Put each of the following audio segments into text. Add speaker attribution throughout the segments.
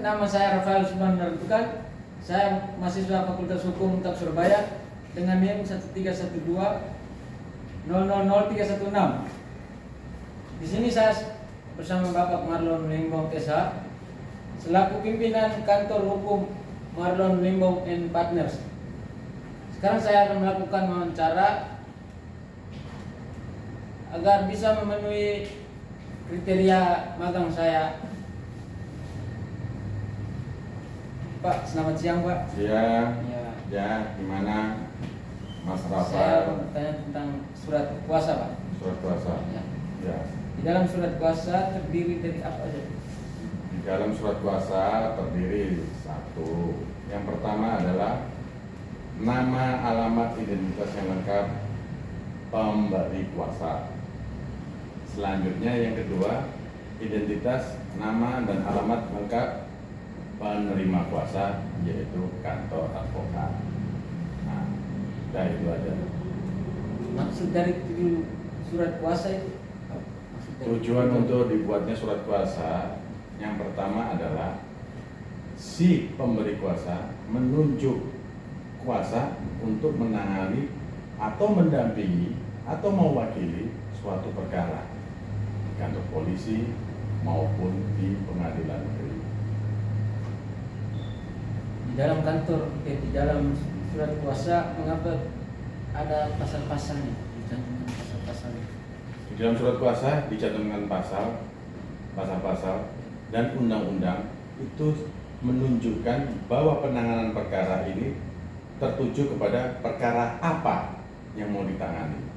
Speaker 1: nama saya Rafael Subandar Tukan. Saya mahasiswa Fakultas Hukum UNTAP Surabaya dengan NIM 13120000316. Di sini saya bersama Bapak Marlon Limbong SH selaku pimpinan kantor hukum Marlon Limbong and Partners. Sekarang saya akan melakukan wawancara agar bisa memenuhi kriteria magang saya. Pak, selamat siang Pak.
Speaker 2: Siang.
Speaker 1: Ya.
Speaker 2: Ya, gimana Mas
Speaker 1: Saya
Speaker 2: Rafael?
Speaker 1: bertanya tentang surat kuasa Pak.
Speaker 2: Surat kuasa.
Speaker 1: Ya.
Speaker 2: Ya.
Speaker 1: Di dalam surat kuasa terdiri dari apa aja?
Speaker 2: Di dalam surat kuasa terdiri satu. Yang pertama adalah nama, alamat, identitas yang lengkap pemberi kuasa. Selanjutnya yang kedua, identitas, nama dan alamat lengkap penerima kuasa, yaitu kantor advokat. Nah, udah itu aja.
Speaker 1: Maksud dari surat kuasa itu?
Speaker 2: Tujuan untuk dibuatnya surat kuasa yang pertama adalah si pemberi kuasa menunjuk kuasa untuk menangani atau mendampingi atau mewakili suatu perkara di kantor polisi maupun di pengadilan negeri.
Speaker 1: Di dalam kantor, di dalam surat kuasa mengapa ada pasal-pasalnya? Dicantumkan pasal-pasalnya.
Speaker 2: Di dalam surat kuasa dicantumkan pasal-pasal dan undang-undang itu menunjukkan bahwa penanganan perkara ini tertuju kepada perkara apa yang mau ditangani.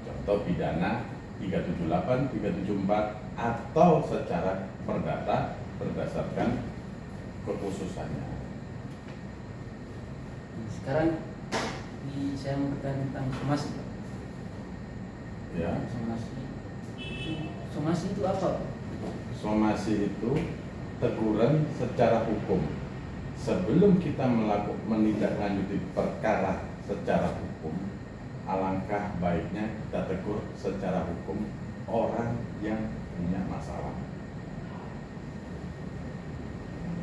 Speaker 2: Contoh pidana 378, 374 atau secara perdata berdasarkan kekhususannya.
Speaker 1: Sekarang saya mau bertanya tentang somasi.
Speaker 2: Ya.
Speaker 1: Somasi itu apa?
Speaker 2: Somasi itu teguran secara hukum. Sebelum kita menindaklanjuti perkara secara hukum, alangkah baiknya kita tegur secara hukum orang yang punya masalah.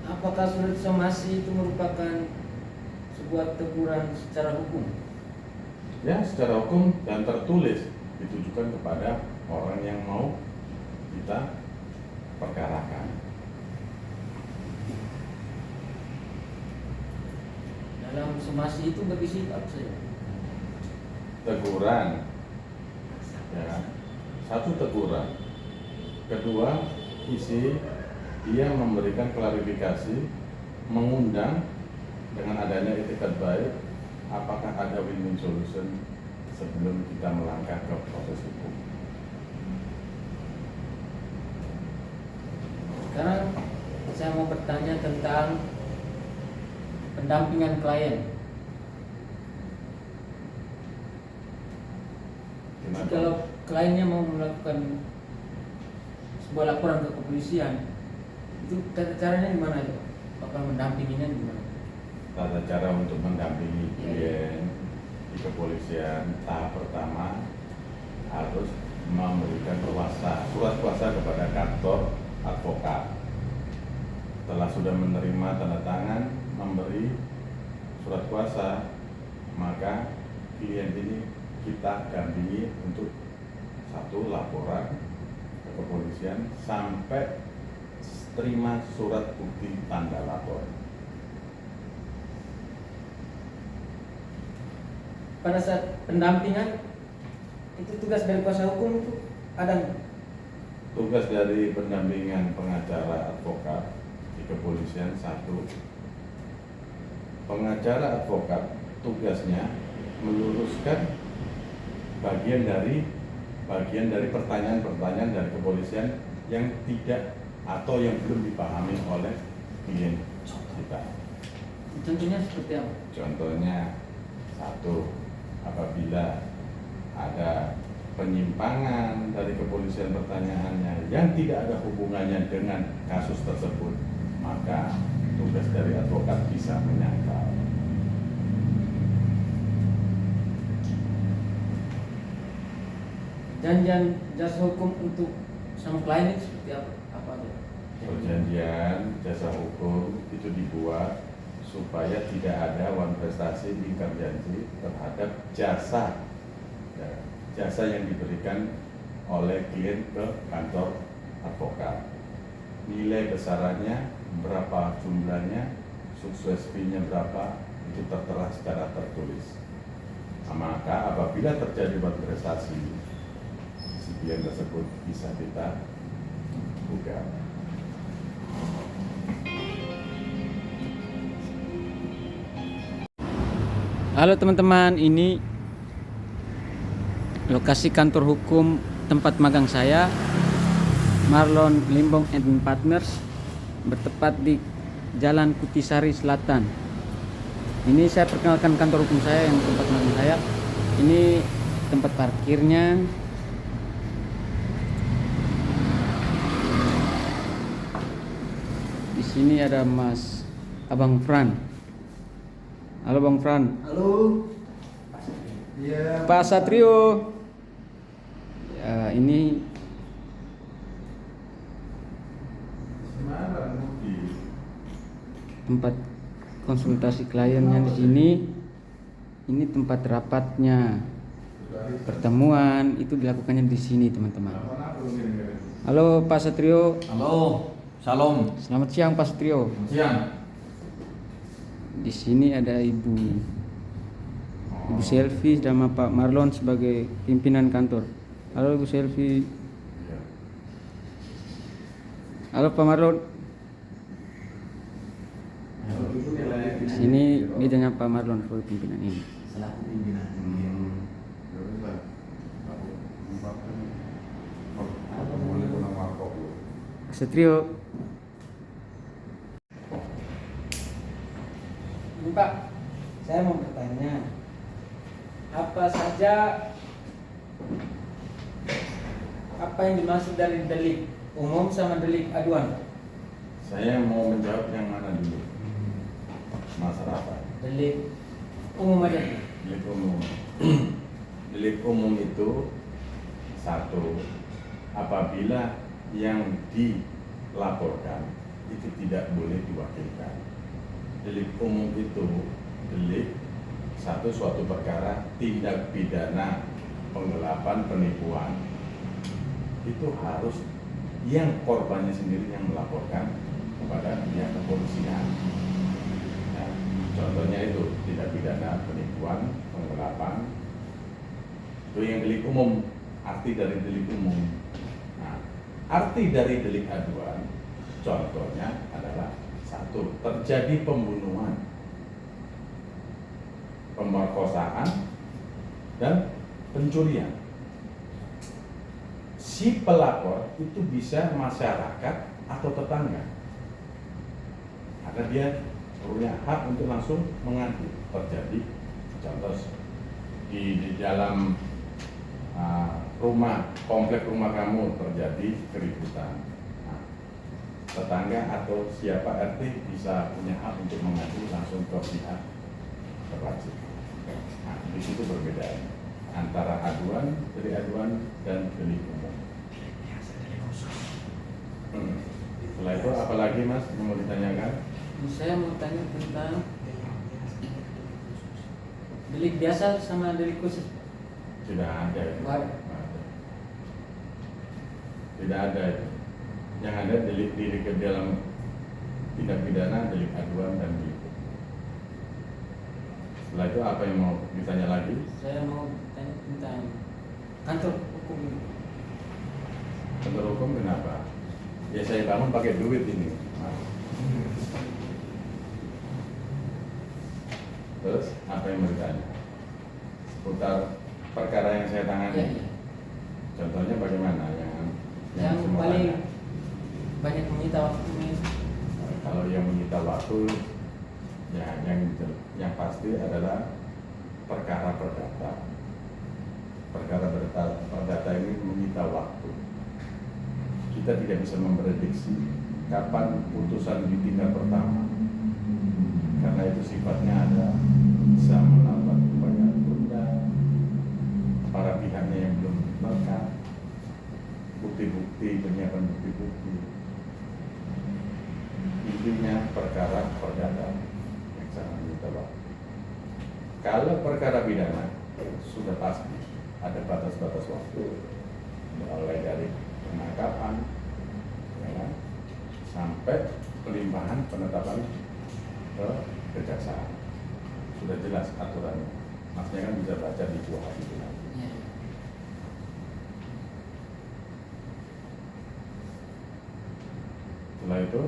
Speaker 1: Apakah surat somasi itu merupakan sebuah teguran secara hukum?
Speaker 2: Ya, secara hukum dan tertulis ditujukan kepada orang yang mau kita perkarakan.
Speaker 1: Dalam somasi itu berisi apa saja?
Speaker 2: Teguran, ya, satu teguran. Kedua, isi dia memberikan klarifikasi, mengundang dengan adanya etikat baik, apakah ada win-win solution sebelum kita melangkah ke proses hukum.
Speaker 1: Sekarang saya mau bertanya tentang pendampingan klien.
Speaker 2: Gimana?
Speaker 1: Kalau kliennya mau melakukan sebuah laporan ke kepolisian, itu tata caranya gimana itu? Apakah mendampinginya gimana?
Speaker 2: Tata cara untuk mendampingi klien di kepolisian, tahap pertama harus memberikan surat kuasa kepada kantor advokat. Setelah sudah menerima tanda tangan memberi surat kuasa, maka klien ini kita dampingi untuk satu laporan ke kepolisian sampai terima surat bukti tanda lapor.
Speaker 1: Pada saat pendampingan itu tugas dari kuasa hukum itu ada nggak?
Speaker 2: Tugas dari pendampingan pengacara advokat di kepolisian satu, pengacara advokat tugasnya meluruskan bagian dari pertanyaan-pertanyaan dari kepolisian yang tidak atau yang belum dipahami oleh klien kita.
Speaker 1: Contohnya seperti apa?
Speaker 2: Contohnya satu, apabila ada penyimpangan dari kepolisian pertanyaannya yang tidak ada hubungannya dengan kasus tersebut, maka tugas dari advokat bisa menyangkal.
Speaker 1: Janjian jasa hukum untuk sama klien itu seperti apa? Apa aja?
Speaker 2: Perjanjian jasa hukum itu dibuat supaya tidak ada wan prestasi ingkar janji terhadap jasa, ya, jasa yang diberikan oleh klien ke kantor advokat. Nilai besarannya berapa, jumlahnya, sukses fee-nya berapa, itu tertera secara tertulis. Nah, maka apabila terjadi wan prestasi, si klien tersebut bisa kita gugat.
Speaker 1: Halo teman-teman, ini lokasi kantor hukum tempat magang saya, Marlon Limbong and Partners, bertepat di Jalan Kutisari Selatan. Ini saya perkenalkan kantor hukum saya yang tempat magang saya. Ini tempat parkirnya. Di sini ada Mas Abang Fran. Halo Bang Fran.
Speaker 3: Halo. Iya.
Speaker 1: Pak Satrio. Ya, ini
Speaker 2: Semarang, Budi.
Speaker 1: tempat konsultasi kliennya di sini. Ini tempat rapatnya. Pertemuan itu dilakukannya di sini, teman-teman. Halo Pak Satrio.
Speaker 3: Halo. Salam.
Speaker 1: Selamat siang Pak Satrio.
Speaker 3: Siang.
Speaker 1: Di sini ada Ibu Selvi sama Pak Marlon sebagai pimpinan kantor. Halo Ibu Selvi. Halo Pak Marlon. Di sini bidangnya Pak Marlon sebagai pimpinan ini.
Speaker 3: Selaku pimpinan.
Speaker 1: Pak Satrio. Ini Pak, saya mau bertanya, apa saja yang dimaksud dari delik umum sama delik aduan?
Speaker 2: Saya mau menjawab yang mana dulu? Masyarakat.
Speaker 1: Delik umum aja.
Speaker 2: Delik umum. Delik umum itu satu, apabila yang dilaporkan itu tidak boleh diwakilkan. Delik umum itu delik suatu perkara tindak pidana penggelapan, penipuan, itu harus yang korbannya sendiri yang melaporkan kepada pihak kepolisian. Nah, contohnya itu tindak pidana penipuan, penggelapan, itu yang delik umum. Arti dari delik umum. Nah, arti dari delik aduan, contohnya adalah satu, terjadi pembunuhan, pemerkosaan, dan pencurian. Si pelapor itu bisa masyarakat atau tetangga, karena dia punya hak untuk langsung mengadu. Terjadi contoh di dalam komplek rumah kamu terjadi keributan, tetangga atau siapa RT bisa punya hak untuk mengadu langsung ke pihak berwajib. Nah, di situ berbeda antara aduan, delik aduan, dan delik umum. Setelah itu apalagi Mas yang mau ditanyakan?
Speaker 1: Saya mau tanya tentang delik biasa sama delik khusus.
Speaker 2: Tidak ada itu. Tidak ada itu. Yang ada delik ke dalam tindak pidana, delik aduan, dan delik umum. Setelah itu apa yang mau ditanya lagi?
Speaker 1: Saya mau tanya tentang kantor hukum ini.
Speaker 2: Kantor hukum kenapa? Ya saya bangun pakai duit ini. Terus apa yang mau ditanya? Seputar perkara yang saya tangani.
Speaker 1: Ya.
Speaker 2: Contohnya bagaimana?
Speaker 1: Yang
Speaker 2: semua
Speaker 1: paling
Speaker 2: tanya?
Speaker 1: banyak menyita waktu ini.
Speaker 2: Kalau yang menyita waktu, ya yang pasti adalah perkara perdata. Perkara perdata ini menyita waktu. Kita tidak bisa memprediksi kapan putusan di tingkat pertama, karena itu sifatnya ada bisa menambah upaya tunda, para pihaknya yang belum lengkap, bukti-bukti, penyiapan bukti-bukti. Intinya perkara Kalau perkara pidana sudah pasti ada batas-batas waktu, mulai dari penangkapan, ya kan, sampai pelimpahan penetapan ke kejaksaan. Sudah jelas aturannya. Masnya kan bisa baca di kuhap itu nanti.
Speaker 1: Ya.
Speaker 2: Setelah itu,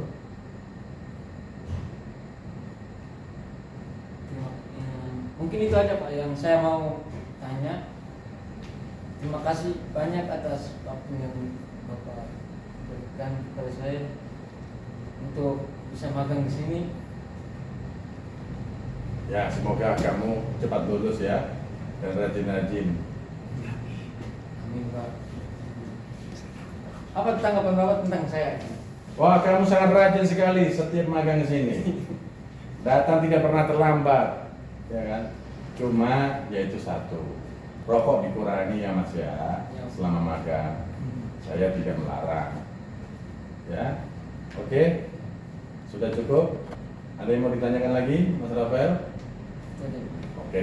Speaker 1: Mungkin itu aja Pak yang saya mau tanya. Terima kasih banyak atas waktu yang Bapak berikan kepada saya untuk bisa magang di sini.
Speaker 2: ya semoga kamu cepat lulus ya dan rajin-rajin.
Speaker 1: Amin Pak. Apa tanggapan Bapak tentang saya?
Speaker 2: Wah, kamu sangat rajin sekali setiap magang ke sini. Datang tidak pernah terlambat, ya kan? Cuma yaitu satu, rokok dikurangi ya Mas ya, selama magang. Saya tidak melarang. Ya, oke, sudah cukup. Ada yang mau ditanyakan lagi, Mas Rafael?
Speaker 1: Jadi,
Speaker 2: Oke.